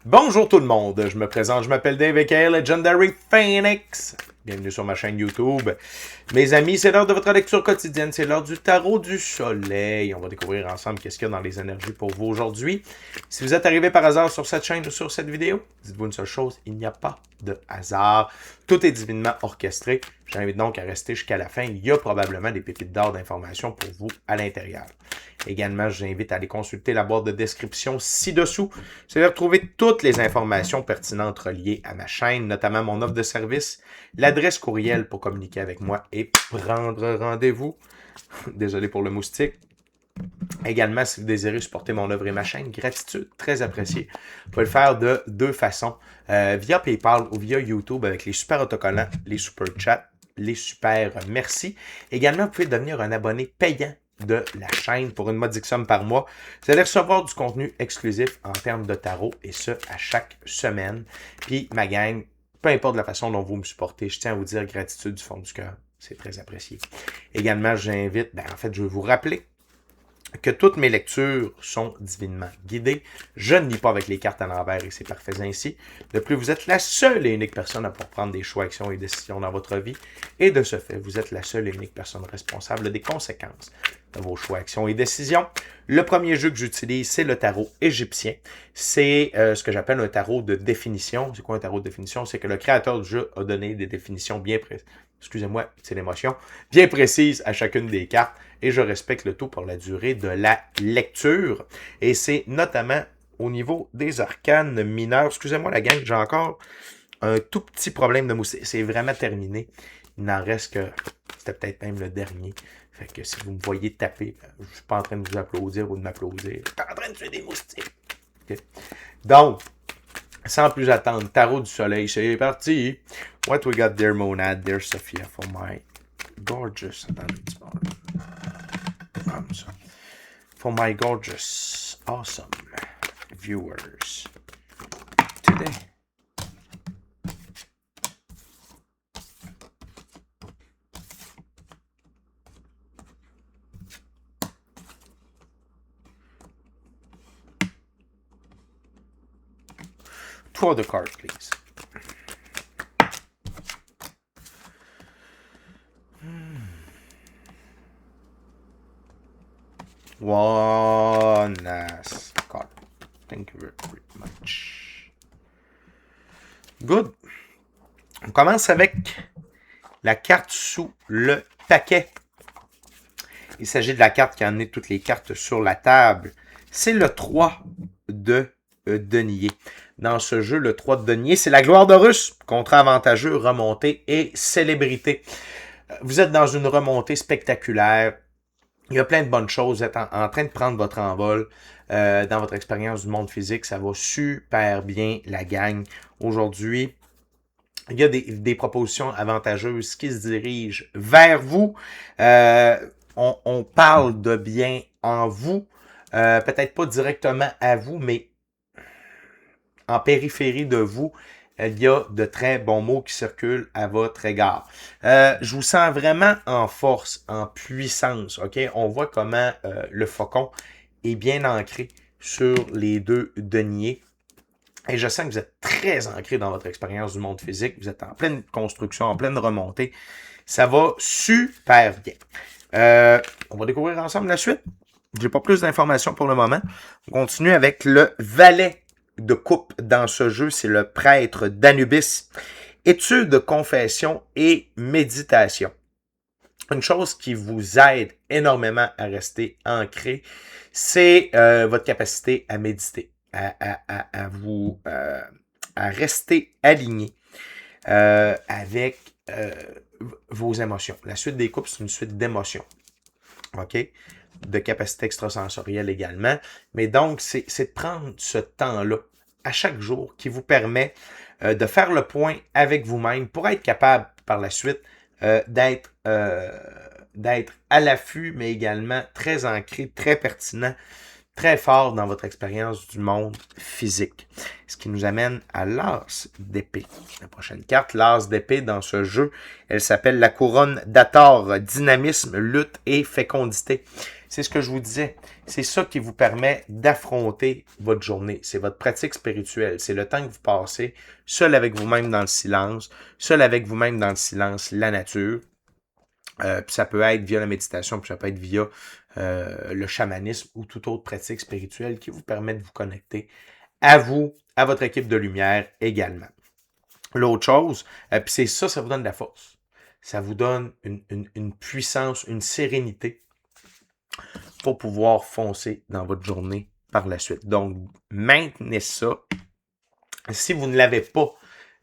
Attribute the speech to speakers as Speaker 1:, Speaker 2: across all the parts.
Speaker 1: Bonjour tout le monde, je me présente, je m'appelle Dave aka Legendary Phoenix. Bienvenue sur ma chaîne YouTube. Mes amis, c'est l'heure de votre lecture quotidienne, c'est l'heure du tarot du soleil. On va découvrir ensemble qu'est-ce qu'il y a dans les énergies pour vous aujourd'hui. Si vous êtes arrivé par hasard sur cette chaîne ou sur cette vidéo, dites-vous une seule chose, il n'y a pas de hasard. Tout est divinement orchestré. J'invite donc à rester jusqu'à la fin. Il y a probablement des pépites d'or d'informations pour vous à l'intérieur. Également, je vous invite à aller consulter la boîte de description ci-dessous. Vous allez retrouver toutes les informations pertinentes reliées à ma chaîne, notamment mon offre de service, l'adresse courriel pour communiquer avec moi et prendre rendez-vous. Désolé pour le moustique. Également, si vous désirez supporter mon œuvre et ma chaîne, gratitude, très apprécié. Vous pouvez le faire de deux façons, via PayPal ou via YouTube avec les super autocollants, les super chats, les super merci. Également, vous pouvez devenir un abonné payant de la chaîne pour une modique somme par mois. Vous allez recevoir du contenu exclusif en termes de tarot et ce, à chaque semaine. Puis, ma gang, peu importe la façon dont vous me supportez, je tiens à vous dire gratitude du fond du cœur. C'est très apprécié. Également, j'invite, je vais vous rappeler que toutes mes lectures sont divinement guidées. Je ne lis pas avec les cartes à l'envers et c'est parfait ainsi. De plus, vous êtes la seule et unique personne à pouvoir prendre des choix, actions et décisions dans votre vie. Et de ce fait, vous êtes la seule et unique personne responsable des conséquences de vos choix, actions et décisions. Le premier jeu que j'utilise, c'est le tarot égyptien. C'est ce que j'appelle un tarot de définition. C'est quoi un tarot de définition? C'est que le créateur du jeu a donné des définitions bien précises. Excusez-moi, c'est l'émotion, bien précises à chacune des cartes et je respecte le tout pour la durée de la lecture. Et c'est notamment au niveau des arcanes mineurs. Excusez-moi la gang, j'ai encore un tout petit problème de mousse. C'est vraiment terminé. Il n'en reste que, c'était peut-être même le dernier. Fait que si vous me voyez taper, je suis pas en train de vous applaudir ou de m'applaudir. Je suis en train de tuer des moustiques. Okay. Donc, sans plus attendre, tarot du soleil, c'est parti. What we got there, Monad, there, Sophia, for my gorgeous, for my gorgeous, awesome viewers today. Two other cards, please. One nice card. Thank you very much. Good. On commence avec la carte sous le paquet. Il s'agit de la carte qui a amené toutes les cartes sur la table. C'est le 3 de denier. Dans ce jeu, le 3 de denier, c'est la gloire d'Horus, contre-avantageux, remontée et célébrité. Vous êtes dans une remontée spectaculaire. Il y a plein de bonnes choses. Vous êtes en train de prendre votre envol dans votre expérience du monde physique. Ça va super bien, la gang. Aujourd'hui, il y a des propositions avantageuses qui se dirigent vers vous. On parle de bien en vous. Peut-être pas directement à vous, mais en périphérie de vous, il y a de très bons mots qui circulent à votre égard. Je vous sens vraiment en force, en puissance. Ok, on voit comment le faucon est bien ancré sur les deux deniers. Et je sens que vous êtes très ancré dans votre expérience du monde physique. Vous êtes en pleine construction, en pleine remontée. Ça va super bien. On va découvrir ensemble la suite. J'ai pas plus d'informations pour le moment. On continue avec le valet de coupe dans ce jeu. C'est le prêtre d'Anubis. Étude, confession et méditation. Une chose qui vous aide énormément à rester ancré, c'est votre capacité à méditer, à rester aligné avec vos émotions. La suite des coupes, c'est une suite d'émotions. OK? De capacité extrasensorielle également. Mais donc, c'est de prendre ce temps-là à chaque jour qui vous permet de faire le point avec vous-même pour être capable par la suite d'être à l'affût, mais également très ancré, très pertinent, très fort dans votre expérience du monde physique. Ce qui nous amène à l'as d'épée. La prochaine carte, l'as d'épée dans ce jeu, elle s'appelle la couronne d'Hathor, dynamisme, lutte et fécondité. C'est ce que je vous disais. C'est ça qui vous permet d'affronter votre journée. C'est votre pratique spirituelle. C'est le temps que vous passez seul avec vous-même dans le silence, seul avec vous-même dans le silence, la nature. Puis ça peut être via la méditation, puis ça peut être via le chamanisme ou toute autre pratique spirituelle qui vous permet de vous connecter à vous, à votre équipe de lumière également. L'autre chose, puis c'est ça, ça vous donne de la force. Ça vous donne une puissance, une sérénité pour pouvoir foncer dans votre journée par la suite. Donc, maintenez ça. Si vous ne l'avez pas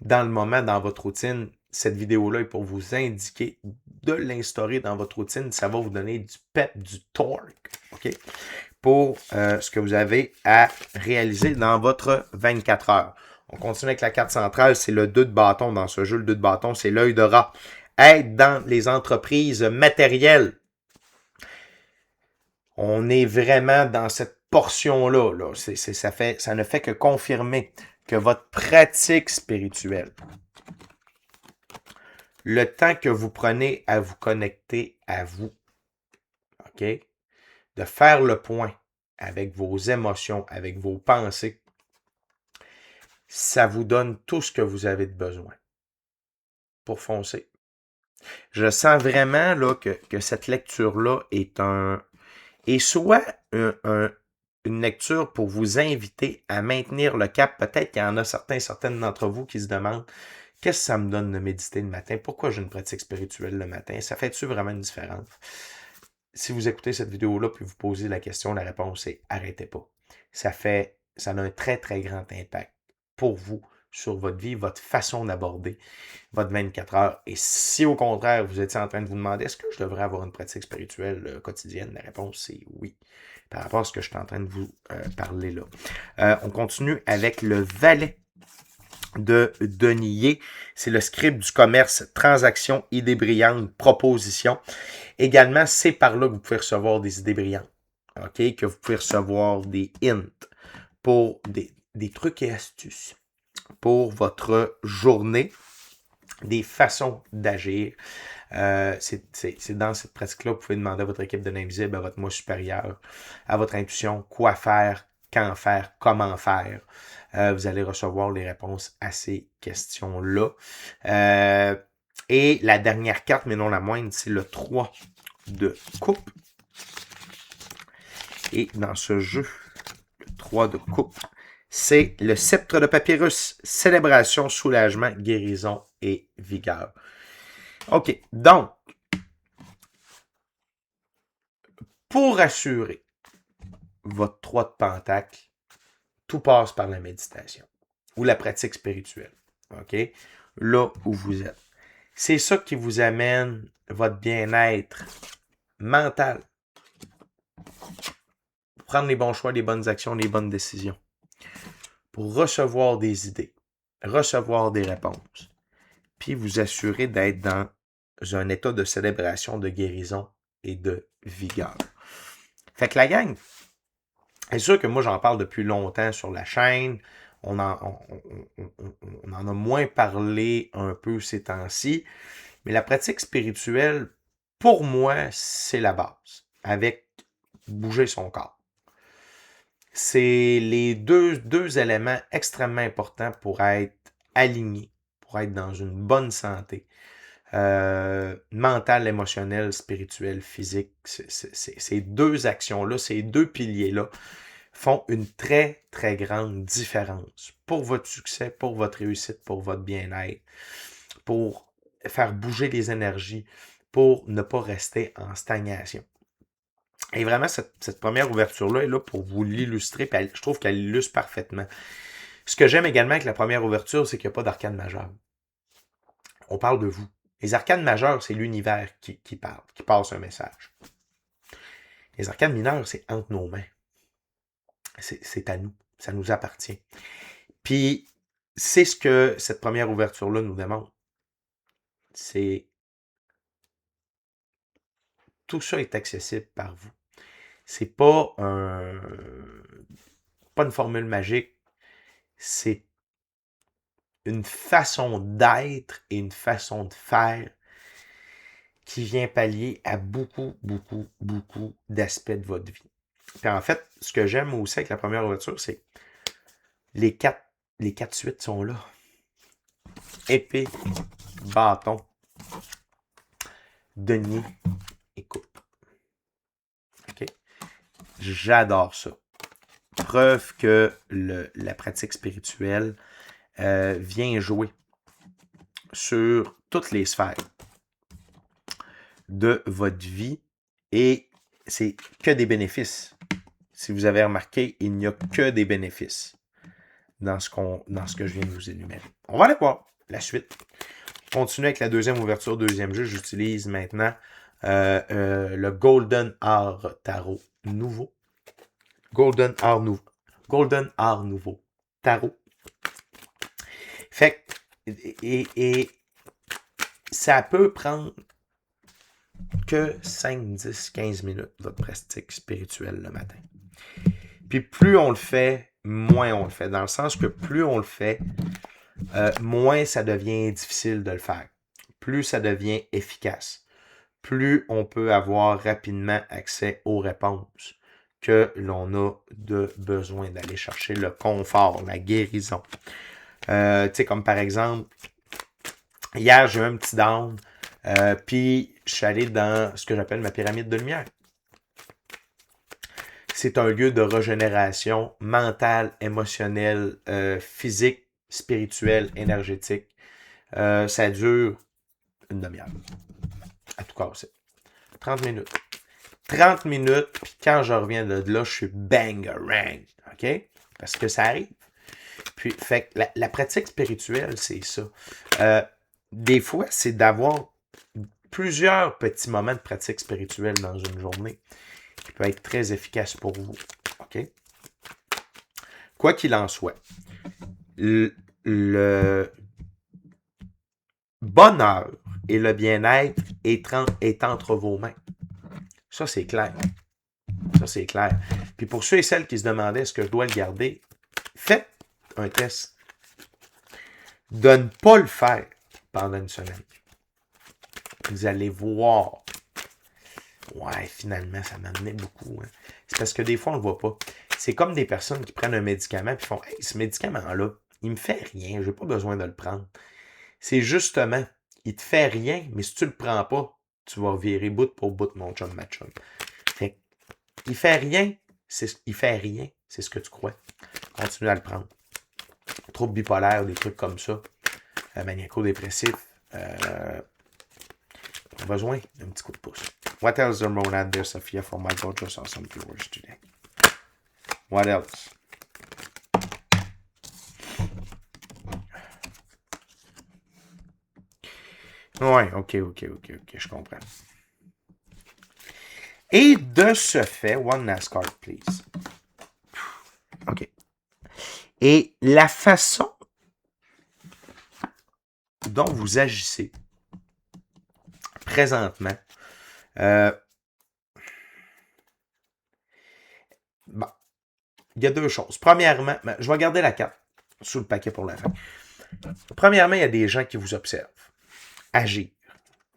Speaker 1: dans le moment, dans votre routine, cette vidéo-là est pour vous indiquer de l'instaurer dans votre routine. Ça va vous donner du pep, du torque, OK? Pour ce que vous avez à réaliser dans votre 24 heures. On continue avec la carte centrale, c'est le 2 de bâton dans ce jeu. Le 2 de bâton, c'est l'œil de rat. Être dans les entreprises matérielles. On est vraiment dans cette portion-là. Là. Ça ne fait que confirmer que votre pratique spirituelle, le temps que vous prenez à vous connecter à vous, OK? De faire le point avec vos émotions, avec vos pensées, ça vous donne tout ce que vous avez de besoin pour foncer. Je sens vraiment là, que cette lecture-là est soit une lecture pour vous inviter à maintenir le cap. Peut-être qu'il y en a certaines d'entre vous qui se demandent qu'est-ce que ça me donne de méditer le matin? Pourquoi j'ai une pratique spirituelle le matin? Ça fait-tu vraiment une différence? Si vous écoutez cette vidéo-là puis vous posez la question, la réponse est arrêtez pas. Ça a un très, très grand impact pour vous sur votre vie, votre façon d'aborder votre 24 heures. Et si au contraire, vous étiez en train de vous demander est-ce que je devrais avoir une pratique spirituelle quotidienne, la réponse c'est oui. Par rapport à ce que je suis en train de vous parler là. On continue avec le valet de Denier. C'est le script du commerce, transaction, idées brillantes, proposition. Également, c'est par là que vous pouvez recevoir des idées brillantes. OK? Que vous pouvez recevoir des hints pour des trucs et astuces pour votre journée, des façons d'agir. C'est dans cette pratique-là que vous pouvez demander à votre équipe de l'invisible, à votre moi supérieur, à votre intuition, quoi faire, quand faire, comment faire. Vous allez recevoir les réponses à ces questions-là. Et la dernière carte, mais non la moindre, c'est le 3 de coupe. Et dans ce jeu, le 3 de coupe, c'est le sceptre de papyrus, célébration, soulagement, guérison et vigueur. OK, donc, pour assurer votre 3 de pentacle, tout passe par la méditation ou la pratique spirituelle. OK? Là où vous êtes. C'est ça qui vous amène votre bien-être mental. Pour prendre les bons choix, les bonnes actions, les bonnes décisions. Pour recevoir des idées, recevoir des réponses. Puis vous assurer d'être dans un état de célébration, de guérison et de vigueur. Fait que la gang, c'est sûr que moi j'en parle depuis longtemps sur la chaîne. On en a moins parlé un peu ces temps-ci. Mais la pratique spirituelle, pour moi, c'est la base. Avec bouger son corps. C'est les deux éléments extrêmement importants pour être aligné, pour être dans une bonne santé. Mentale, émotionnelle, spirituelle, physique. Ces deux actions-là, ces deux piliers-là font une très, très grande différence pour votre succès, pour votre réussite, pour votre bien-être, pour faire bouger les énergies, pour ne pas rester en stagnation. Et vraiment, cette première ouverture-là est là pour vous l'illustrer, puis je trouve qu'elle illustre parfaitement. Ce que j'aime également avec la première ouverture, c'est qu'il n'y a pas d'arcane majeur. On parle de vous. Les arcanes majeures, c'est l'univers qui parle, qui passe un message. Les arcanes mineures, c'est entre nos mains. C'est à nous. Ça nous appartient. Puis, c'est ce que cette première ouverture-là nous demande. C'est tout ça est accessible par vous. C'est pas pas une formule magique. C'est une façon d'être et une façon de faire qui vient pallier à beaucoup, beaucoup, beaucoup d'aspects de votre vie. Puis en fait, ce que j'aime aussi avec la première ouverture, c'est les quatre suites sont là. Épée, bâton, denier et coupe. OK? J'adore ça. Preuve que la pratique spirituelle vient jouer sur toutes les sphères de votre vie et c'est que des bénéfices. Si vous avez remarqué, il n'y a que des bénéfices dans ce que je viens de vous énumérer. On va aller voir la suite. Continuer avec la deuxième ouverture, deuxième jeu. J'utilise maintenant le Golden Hour Tarot nouveau. Golden Hour nouveau. Tarot. Fait et ça peut prendre que 5, 10, 15 minutes, votre pratique spirituelle le matin. Puis plus on le fait, moins on le fait. Dans le sens que plus on le fait, moins ça devient difficile de le faire. Plus ça devient efficace. Plus on peut avoir rapidement accès aux réponses que l'on a de besoin d'aller chercher le confort, la guérison. Tu sais, comme par exemple, hier, j'ai eu un petit down, puis je suis allé dans ce que j'appelle ma pyramide de lumière. C'est un lieu de régénération mentale, émotionnelle, physique, spirituelle, énergétique. Ça dure une demi-heure. À tout casser. 30 minutes. 30 minutes, puis quand je reviens de là, je suis bang-a-rang. OK? Parce que ça arrive. Puis, fait que la pratique spirituelle, c'est ça. Des fois, c'est d'avoir plusieurs petits moments de pratique spirituelle dans une journée qui peut être très efficace pour vous. OK? Quoi qu'il en soit, le bonheur et le bien-être est entre vos mains. Ça, c'est clair. Ça, c'est clair. Puis pour ceux et celles qui se demandaient est-ce que je dois le garder, faites un test. De ne pas le faire pendant une semaine. Vous allez voir. Ouais, finalement, ça m'amenait beaucoup. Hein. C'est parce que des fois, on ne le voit pas. C'est comme des personnes qui prennent un médicament et font « Hey, ce médicament-là, il me fait rien, j'ai pas besoin de le prendre. » C'est justement, il te fait rien, mais si tu le prends pas, tu vas virer bout pour bout, mon chum, ma chum. Fait il fait rien, c'est ce que tu crois. Continue à le prendre. Troubles bipolaires, des trucs comme ça. Maniaco-dépressif. On a besoin d'un petit coup de pouce. What else the monad there, Sophia, for my gorgeous awesome viewers today? What else? Ouais, ok, je comprends. Et de ce fait, one last card, please. OK. Et la façon dont vous agissez présentement, bon, il y a deux choses. Premièrement, je vais garder la carte sous le paquet pour la fin. Premièrement, il y a des gens qui vous observent agir,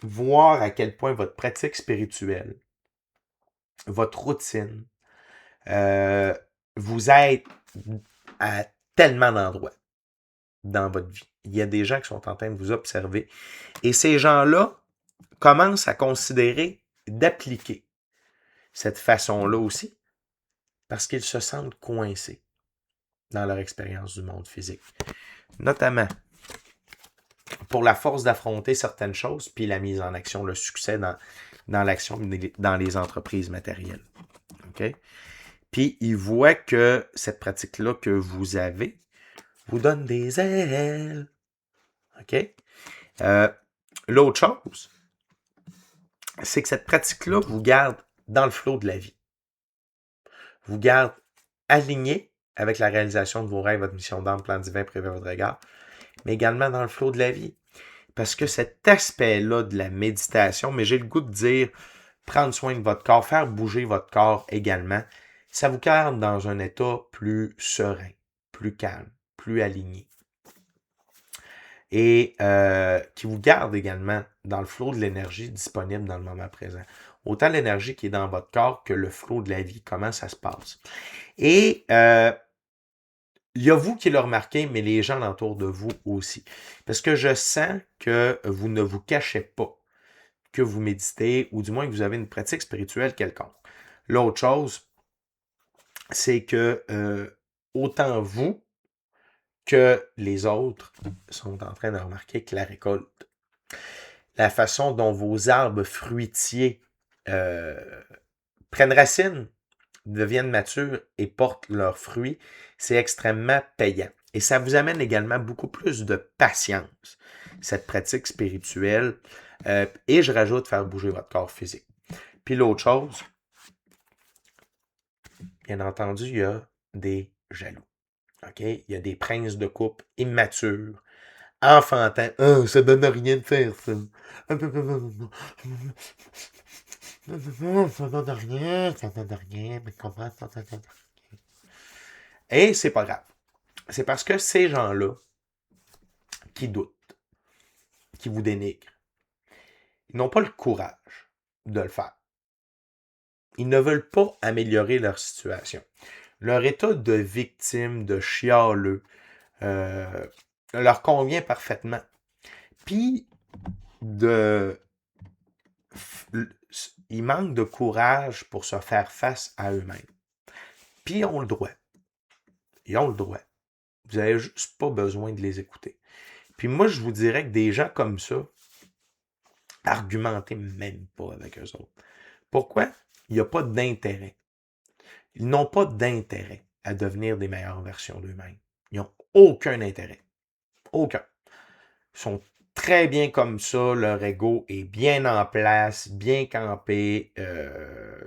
Speaker 1: voir à quel point votre pratique spirituelle, votre routine, vous aide à tellement d'endroits dans votre vie. Il y a des gens qui sont en train de vous observer. Et ces gens-là commencent à considérer d'appliquer cette façon-là aussi parce qu'ils se sentent coincés dans leur expérience du monde physique. Notamment pour la force d'affronter certaines choses puis la mise en action, le succès dans l'action dans les entreprises matérielles. OK? Puis ils voient que cette pratique-là que vous avez vous donne des ailes. OK? L'autre chose, c'est que cette pratique-là vous garde dans le flot de la vie. Vous garde aligné avec la réalisation de vos rêves, votre mission d'âme, plan divin prévu à votre égard, mais également dans le flot de la vie. Parce que cet aspect-là de la méditation, mais j'ai le goût de dire prendre soin de votre corps, faire bouger votre corps également, ça vous garde dans un état plus serein, plus calme, plus aligné. et qui vous garde également dans le flot de l'énergie disponible dans le moment présent. Autant l'énergie qui est dans votre corps que le flot de la vie, comment ça se passe. Et il y a vous qui le remarquez, mais les gens autour de vous aussi. Parce que je sens que vous ne vous cachez pas que vous méditez, ou du moins que vous avez une pratique spirituelle quelconque. L'autre chose, c'est que autant vous que les autres sont en train de remarquer que la récolte, la façon dont vos arbres fruitiers prennent racine, deviennent matures et portent leurs fruits, c'est extrêmement payant. Et ça vous amène également beaucoup plus de patience, cette pratique spirituelle. Et je rajoute faire bouger votre corps physique. Puis l'autre chose, bien entendu, il y a des jaloux. OK? Il y a des princes de couple immatures, enfantins. Ah, ça donne rien de faire, ça. Ça donne rien, mais comment ça donne rien? Et c'est pas grave. C'est parce que ces gens-là qui doutent, qui vous dénigrent, ils n'ont pas le courage de le faire. Ils ne veulent pas améliorer leur situation. Leur état de victime, de chialeux, leur convient parfaitement. Puis, ils manquent de courage pour se faire face à eux-mêmes. Puis, ils ont le droit. Ils ont le droit. Vous n'avez juste pas besoin de les écouter. Puis moi, je vous dirais que des gens comme ça, argumentez même pas avec eux autres. Pourquoi? Il n'y a pas d'intérêt. Ils n'ont pas d'intérêt à devenir des meilleures versions d'eux-mêmes. Ils n'ont aucun intérêt. Aucun. Ils sont très bien comme ça. Leur ego est bien en place, bien campé,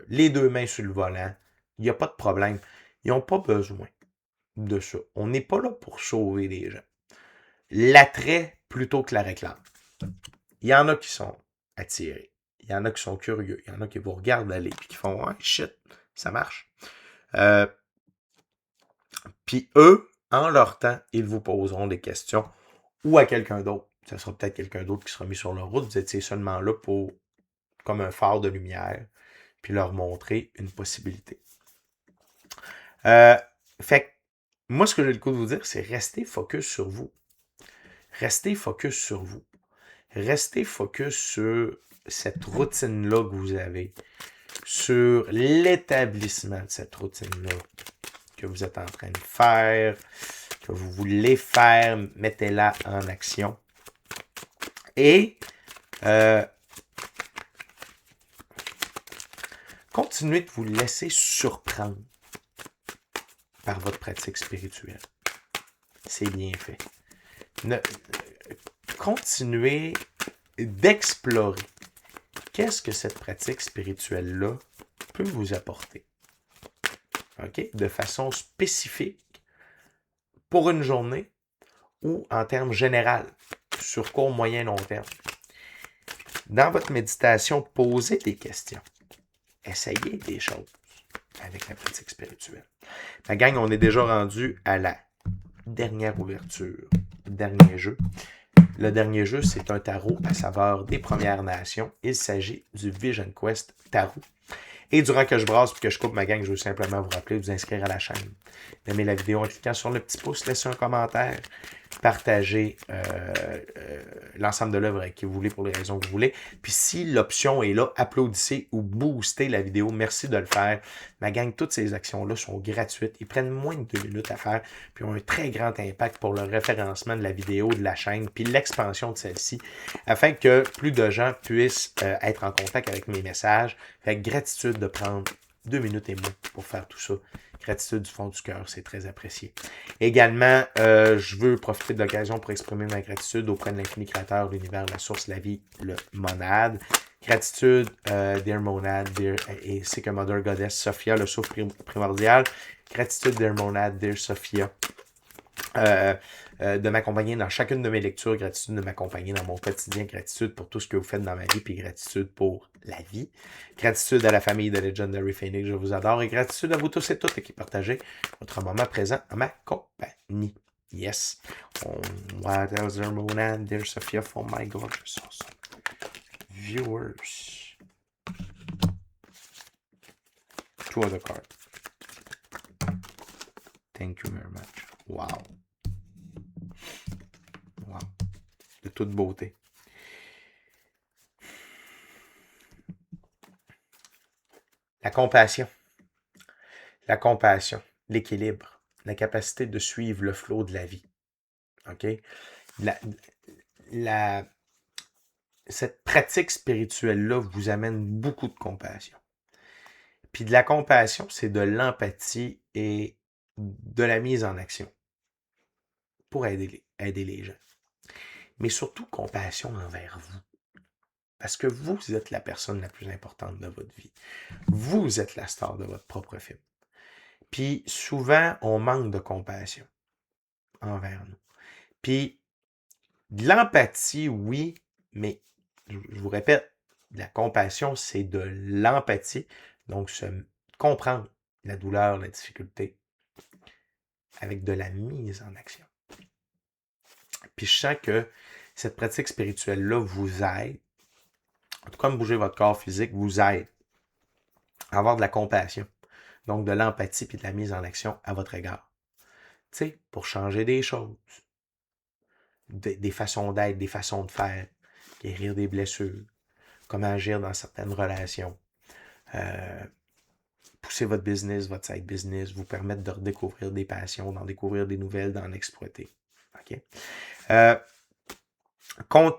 Speaker 1: les deux mains sur le volant. Il n'y a pas de problème. Ils n'ont pas besoin de ça. On n'est pas là pour sauver les gens. L'attrait plutôt que la réclame. Il y en a qui sont attirés. Il y en a qui sont curieux. Il y en a qui vous regardent aller et qui font « Ouais, shit, ça marche. » Puis eux, en leur temps, ils vous poseront des questions ou à quelqu'un d'autre. Ça sera peut-être quelqu'un d'autre qui sera mis sur leur route. Vous étiez seulement là pour, comme un phare de lumière, puis leur montrer une possibilité. Fait que, moi, ce que j'ai le coup de vous dire, c'est restez focus sur vous. Restez focus sur vous. Restez focus sur cette routine-là que vous avez, sur l'établissement de cette routine-là que vous êtes en train de faire, que vous voulez faire, mettez-la en action. Et continuez de vous laisser surprendre par votre pratique spirituelle. C'est bien fait. Continuez d'explorer qu'est-ce que cette pratique spirituelle-là peut vous apporter. OK? De façon spécifique pour une journée ou en termes généraux, sur court, moyen, long terme. Dans votre méditation, posez des questions. Essayez des choses avec la pratique spirituelle. La gang, on est déjà rendu à la dernière ouverture, dernier jeu. Le dernier jeu, c'est un tarot à saveur des Premières Nations. Il s'agit du Vision Quest Tarot. Et durant que je brasse et que je coupe ma gang, je veux simplement vous rappeler de vous inscrire à la chaîne. D'aimer la vidéo en cliquant sur le petit pouce, laissez un commentaire, partagez l'ensemble de l'œuvre avec qui vous voulez pour les raisons que vous voulez. Puis si l'option est là, applaudissez ou boostez la vidéo. Merci de le faire. Ma gang, toutes ces actions-là sont gratuites. Ils prennent moins de 2 minutes à faire puis ont un très grand impact pour le référencement de la vidéo, de la chaîne, puis l'expansion de celle-ci, afin que plus de gens puissent être en contact avec mes messages. Fait que gratitude de prendre 2 minutes et moins pour faire tout ça. Gratitude du fond du cœur, c'est très apprécié. Également, je veux profiter de l'occasion pour exprimer ma gratitude auprès de l'infini créateur, l'univers, la source, la vie, le monade. Gratitude, Dear Monad, et c'est que Mother Goddess, Sophia, le souffle primordial. Gratitude, Dear Monad, Dear Sophia. De m'accompagner dans chacune de mes lectures, gratitude de m'accompagner dans mon quotidien, gratitude pour tout ce que vous faites dans ma vie, puis gratitude pour la vie. Gratitude à la famille de Legendary Phoenix, je vous adore, et gratitude à vous tous et toutes qui partagez votre moment présent en ma compagnie. Yes. What else there, Monan? There's Sophia. Oh my God, je saw some viewers. 2 other cards. Thank you very much. Wow. Wow. De toute beauté. La compassion. La compassion. L'équilibre. La capacité de suivre le flot de la vie. OK? Cette pratique spirituelle-là vous amène beaucoup de compassion. Puis de la compassion, c'est de l'empathie et de la mise en action pour aider les gens. Mais surtout compassion envers vous. Parce que vous êtes la personne la plus importante de votre vie. Vous êtes la star de votre propre film. Puis souvent, on manque de compassion envers nous. Puis de l'empathie, oui, mais je vous répète, la compassion, c'est de l'empathie. Donc, se comprendre la douleur, la difficulté, avec de la mise en action. Puis je sens que cette pratique spirituelle-là vous aide, en tout cas, bouger votre corps physique vous aide à avoir de la compassion, donc de l'empathie puis de la mise en action à votre égard. Tu sais, pour changer des choses, des façons d'être, des façons de faire, guérir des blessures, comment agir dans certaines relations, pousser votre business, votre side business, vous permettre de redécouvrir des passions, d'en découvrir des nouvelles, d'en exploiter. OK?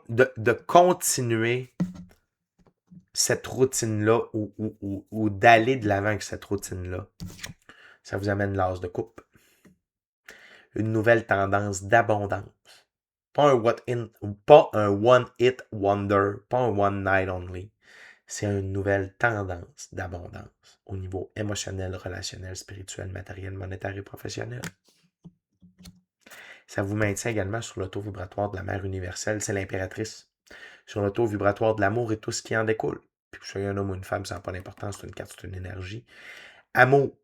Speaker 1: De continuer cette routine-là ou d'aller de l'avant avec cette routine-là, ça vous amène l'as de coupe. Une nouvelle tendance d'abondance. Pas un one-hit wonder, pas un one-night only. C'est une nouvelle tendance d'abondance au niveau émotionnel, relationnel, spirituel, matériel, monétaire et professionnel. Ça vous maintient également sur le taux vibratoire de la mère universelle, c'est l'impératrice. Sur le taux vibratoire de l'amour et tout ce qui en découle. Puis que vous soyez un homme ou une femme, ça n'a pas d'importance, c'est une carte, c'est une énergie. Amour,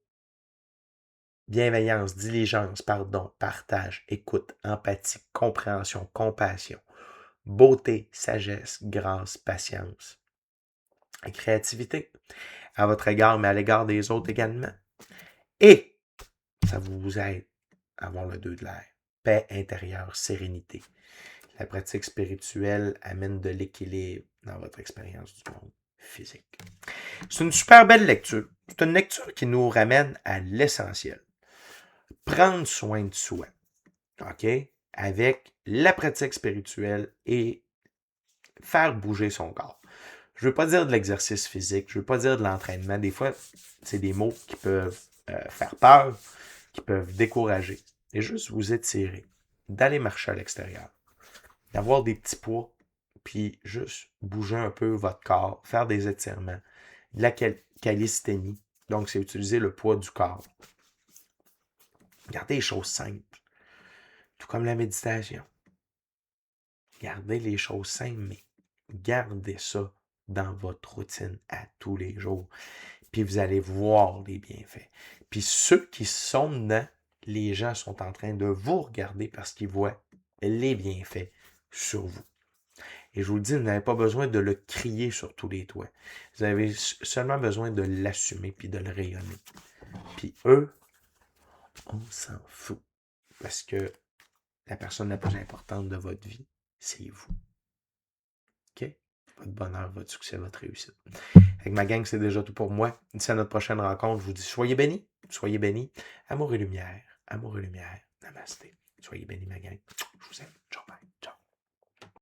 Speaker 1: bienveillance, diligence, pardon, partage, écoute, empathie, compréhension, compassion, beauté, sagesse, grâce, patience et créativité à votre égard, mais à l'égard des autres également. Et ça vous aide à avoir le 2 de l'air. Paix intérieure, sérénité. La pratique spirituelle amène de l'équilibre dans votre expérience du monde physique. C'est une super belle lecture. C'est une lecture qui nous ramène à l'essentiel. Prendre soin de soi. OK? Avec la pratique spirituelle et faire bouger son corps. Je ne veux pas dire de l'exercice physique, je ne veux pas dire de l'entraînement. Des fois, c'est des mots qui peuvent faire peur, qui peuvent décourager. Et juste vous étirer, d'aller marcher à l'extérieur, d'avoir des petits poids, puis juste bouger un peu votre corps, faire des étirements, de la calisthénie. Donc, c'est utiliser le poids du corps. Gardez les choses simples, tout comme la méditation. Gardez les choses simples, mais gardez ça dans votre routine à tous les jours. Puis vous allez voir les bienfaits. Puis ceux qui sont dedans, les gens sont en train de vous regarder parce qu'ils voient les bienfaits sur vous. Et je vous le dis, vous n'avez pas besoin de le crier sur tous les toits. Vous avez seulement besoin de l'assumer puis de le rayonner. Puis eux, on s'en fout. Parce que la personne la plus importante de votre vie, c'est vous. OK? Votre bonheur, votre succès, votre réussite. Avec ma gang, c'est déjà tout pour moi. D'ici à notre prochaine rencontre, je vous dis soyez bénis, soyez bénis. Amour et lumière, amour et lumière. Namasté. Soyez bénis, ma gang. Je vous aime.